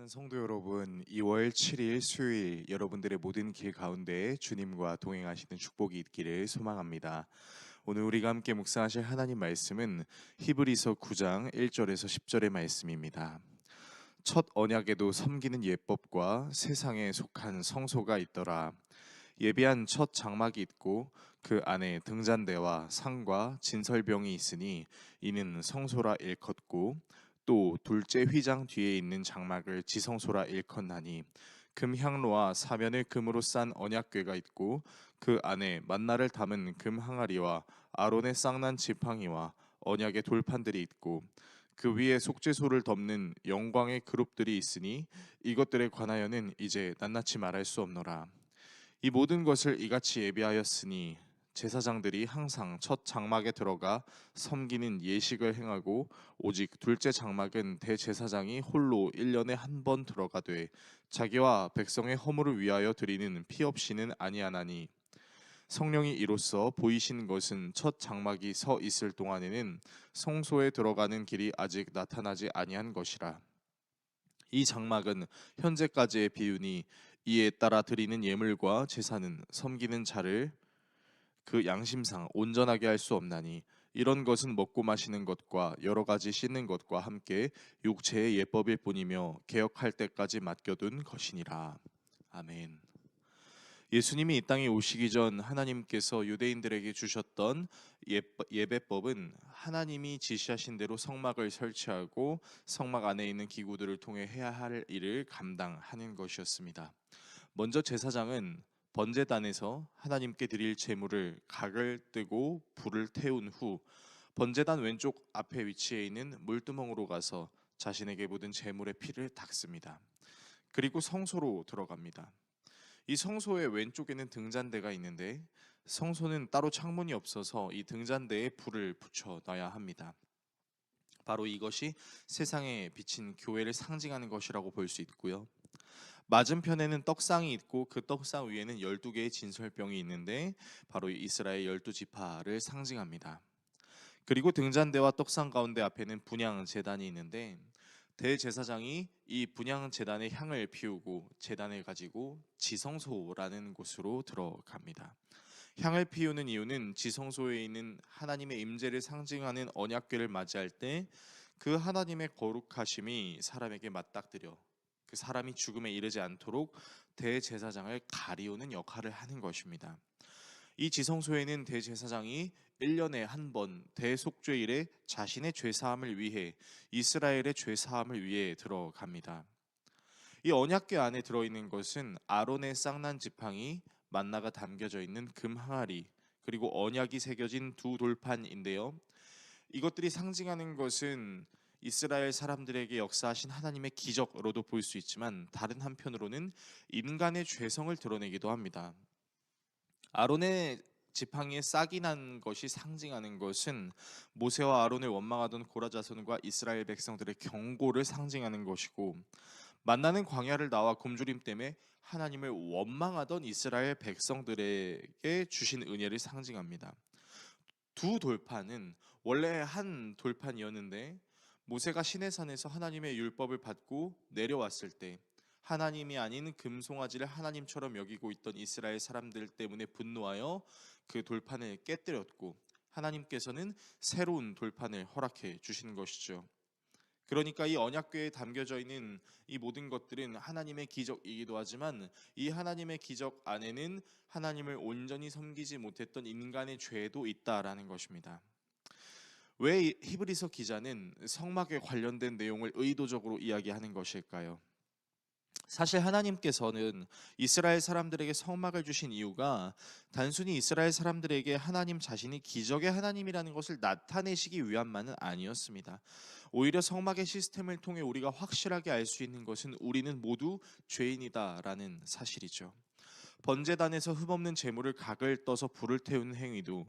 사랑하는 성도 여러분, 2월 7일 수요일 여러분들의 모든 길 가운데 주님과 동행하시는 축복이 있기를 소망합니다. 오늘 우리가 함께 묵상하실 하나님 말씀은 히브리서 9장 1절에서 10절의 말씀입니다. 첫 언약에도 섬기는 예법과 세상에 속한 성소가 있더라. 예비한 첫 장막이 있고 그 안에 등잔대와 상과 진설병이 있으니 이는 성소라 일컫고 또 둘째 휘장 뒤에 있는 장막을 지성소라 일컫나니 금향로와 사면을 금으로 싼 언약궤가 있고 그 안에 만나를 담은 금 항아리와 아론의 쌍난 지팡이와 언약의 돌판들이 있고 그 위에 속죄소를 덮는 영광의 그룹들이 있으니 이것들에 관하여는 이제 낱낱이 말할 수 없노라. 이 모든 것을 이같이 예비하였으니 제사장들이 항상 첫 장막에 들어가 섬기는 예식을 행하고 오직 둘째 장막은 대제사장이 홀로 1년에 한 번 들어가되 자기와 백성의 허물을 위하여 드리는 피 없이는 아니하나니 성령이 이로써 보이신 것은 첫 장막이 서 있을 동안에는 성소에 들어가는 길이 아직 나타나지 아니한 것이라. 이 장막은 현재까지의 비유니 이에 따라 드리는 예물과 제사는 섬기는 자를 그 양심상 온전하게 할 수 없나니 이런 것은 먹고 마시는 것과 여러 가지 씻는 것과 함께 육체의 예법일 뿐이며 개혁할 때까지 맡겨둔 것이니라. 아멘. 예수님이 이 땅에 오시기 전 하나님께서 유대인들에게 주셨던 예배법은 하나님이 지시하신 대로 성막을 설치하고 성막 안에 있는 기구들을 통해 해야 할 일을 감당하는 것이었습니다. 먼저 제사장은 번제단에서 하나님께 드릴 제물을 각을 뜨고 불을 태운 후 번제단 왼쪽 앞에 위치해 있는 물두멍으로 가서 자신에게 묻은 제물의 피를 닦습니다. 그리고 성소로 들어갑니다. 이 성소의 왼쪽에는 등잔대가 있는데 성소는 따로 창문이 없어서 이 등잔대에 불을 붙여 놔야 합니다. 바로 이것이 세상에 비친 교회를 상징하는 것이라고 볼 수 있고요. 맞은편에는 떡상이 있고 그 떡상 위에는 12개의 진설병이 있는데 바로 이스라엘 12지파를 상징합니다. 그리고 등잔대와 떡상 가운데 앞에는 분향 제단이 있는데 대제사장이 이 분향 제단에 향을 피우고 제단을 가지고 지성소라는 곳으로 들어갑니다. 향을 피우는 이유는 지성소에 있는 하나님의 임재를 상징하는 언약궤를 맞이할 때 그 하나님의 거룩하심이 사람에게 맞닥뜨려 그 사람이 죽음에 이르지 않도록 대제사장을 가리우는 역할을 하는 것입니다. 이 지성소에는 대제사장이 1년에 한 번 대속죄일에 자신의 죄사함을 위해 이스라엘의 죄사함을 위해 들어갑니다. 이 언약궤 안에 들어있는 것은 아론의 쌍난 지팡이, 만나가 담겨져 있는 금 항아리, 그리고 언약이 새겨진 두 돌판인데요. 이것들이 상징하는 것은 이스라엘 사람들에게 역사하신 하나님의 기적으로도 볼 수 있지만 다른 한편으로는 인간의 죄성을 드러내기도 합니다. 아론의 지팡이에 싹이 난 것이 상징하는 것은 모세와 아론을 원망하던 고라 자손과 이스라엘 백성들의 경고를 상징하는 것이고, 만나는 광야를 나와 굶주림 때문에 하나님을 원망하던 이스라엘 백성들에게 주신 은혜를 상징합니다. 두 돌판은 원래 한 돌판이었는데 모세가 시내산에서 하나님의 율법을 받고 내려왔을 때 하나님이 아닌 금송아지를 하나님처럼 여기고 있던 이스라엘 사람들 때문에 분노하여 그 돌판을 깨뜨렸고, 하나님께서는 새로운 돌판을 허락해 주시는 것이죠. 그러니까 이 언약궤에 담겨져 있는 이 모든 것들은 하나님의 기적이기도 하지만 이 하나님의 기적 안에는 하나님을 온전히 섬기지 못했던 인간의 죄도 있다라는 것입니다. 왜 히브리서 기자는 성막에 관련된 내용을 의도적으로 이야기하는 것일까요? 사실 하나님께서는 이스라엘 사람들에게 성막을 주신 이유가 단순히 이스라엘 사람들에게 하나님 자신이 기적의 하나님이라는 것을 나타내시기 위함만은 아니었습니다. 오히려 성막의 시스템을 통해 우리가 확실하게 알 수 있는 것은 우리는 모두 죄인이다라는 사실이죠. 번제단에서 흠없는 제물을 각을 떠서 불을 태우는 행위도,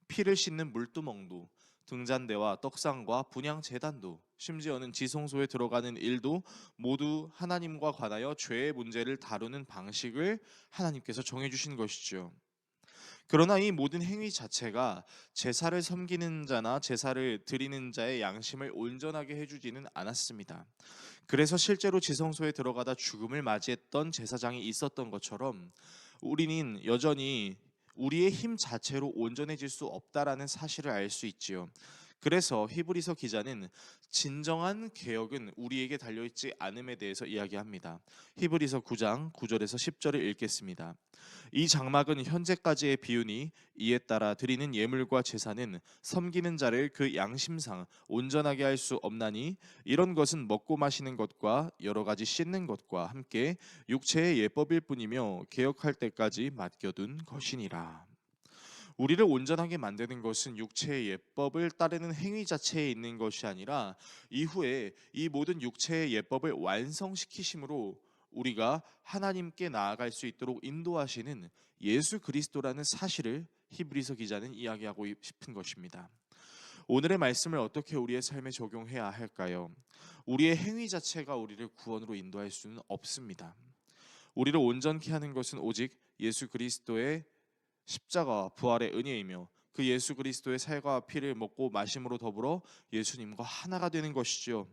피를 씻는 물두멍도, 등잔대와 떡상과 분향 제단도, 심지어는 지성소에 들어가는 일도 모두 하나님과 관하여 죄의 문제를 다루는 방식을 하나님께서 정해주신 것이죠. 그러나 이 모든 행위 자체가 제사를 섬기는 자나 제사를 드리는 자의 양심을 온전하게 해주지는 않았습니다. 그래서 실제로 지성소에 들어가다 죽음을 맞이했던 제사장이 있었던 것처럼 우리는 여전히 우리의 힘 자체로 온전해질 수 없다라는 사실을 알 수 있지요. 그래서 히브리서 기자는 진정한 개혁은 우리에게 달려있지 않음에 대해서 이야기합니다. 히브리서 9장 9절에서 10절을 읽겠습니다. 이 장막은 현재까지의 비유니 이에 따라 드리는 예물과 제사는 섬기는 자를 그 양심상 온전하게 할 수 없나니 이런 것은 먹고 마시는 것과 여러 가지 씻는 것과 함께 육체의 예법일 뿐이며 개혁할 때까지 맡겨둔 것이니라. 우리를 온전하게 만드는 것은 육체의 예법을 따르는 행위 자체에 있는 것이 아니라 이후에 이 모든 육체의 예법을 완성시키심으로 우리가 하나님께 나아갈 수 있도록 인도하시는 예수 그리스도라는 사실을 히브리서 기자는 이야기하고 싶은 것입니다. 오늘의 말씀을 어떻게 우리의 삶에 적용해야 할까요? 우리의 행위 자체가 우리를 구원으로 인도할 수는 없습니다. 우리를 온전케 하는 것은 오직 예수 그리스도의 십자가와 부활의 은혜이며 그 예수 그리스도의 살과 피를 먹고 마심으로 더불어 예수님과 하나가 되는 것이죠.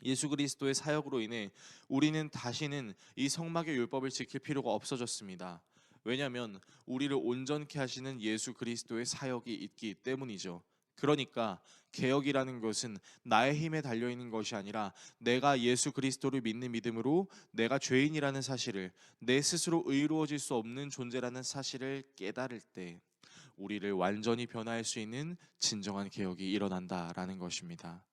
예수 그리스도의 사역으로 인해 우리는 다시는 이 성막의 율법을 지킬 필요가 없어졌습니다. 왜냐하면 우리를 온전케 하시는 예수 그리스도의 사역이 있기 때문이죠. 그러니까 개혁이라는 것은 나의 힘에 달려 있는 것이 아니라 내가 예수 그리스도를 믿는 믿음으로 내가 죄인이라는 사실을, 내 스스로 의로워질 수 없는 존재라는 사실을 깨달을 때 우리를 완전히 변화할 수 있는 진정한 개혁이 일어난다라는 것입니다.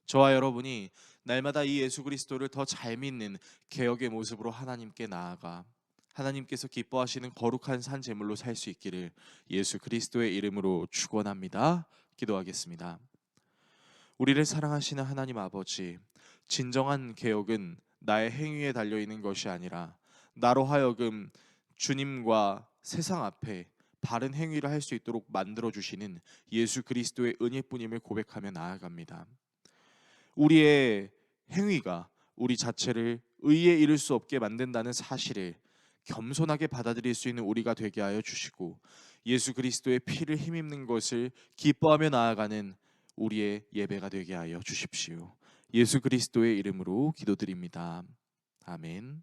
저와 여러분이 날마다 이 예수 그리스도를 더 잘 믿는 개혁의 모습으로 하나님께 나아가 하나님께서 기뻐하시는 거룩한 산 제물로 살 수 있기를 예수 그리스도의 이름으로 축원합니다. 기도하겠습니다. 우리를 사랑하시는 하나님 아버지, 진정한 개혁은 나의 행위에 달려 있는 것이 아니라 나로 하여금 주님과 세상 앞에 바른 행위를 할 수 있도록 만들어 주시는 예수 그리스도의 은혜뿐임을 고백하며 나아갑니다. 우리의 행위가 우리 자체를 의에 이를 수 없게 만든다는 사실을 겸손하게 받아들일 수 있는 우리가 되게 하여 주시고 예수 그리스도의 피를 힘입는 것을 기뻐하며 나아가는 우리의 예배가 되게 하여 주십시오. 예수 그리스도의 이름으로 기도드립니다. 아멘.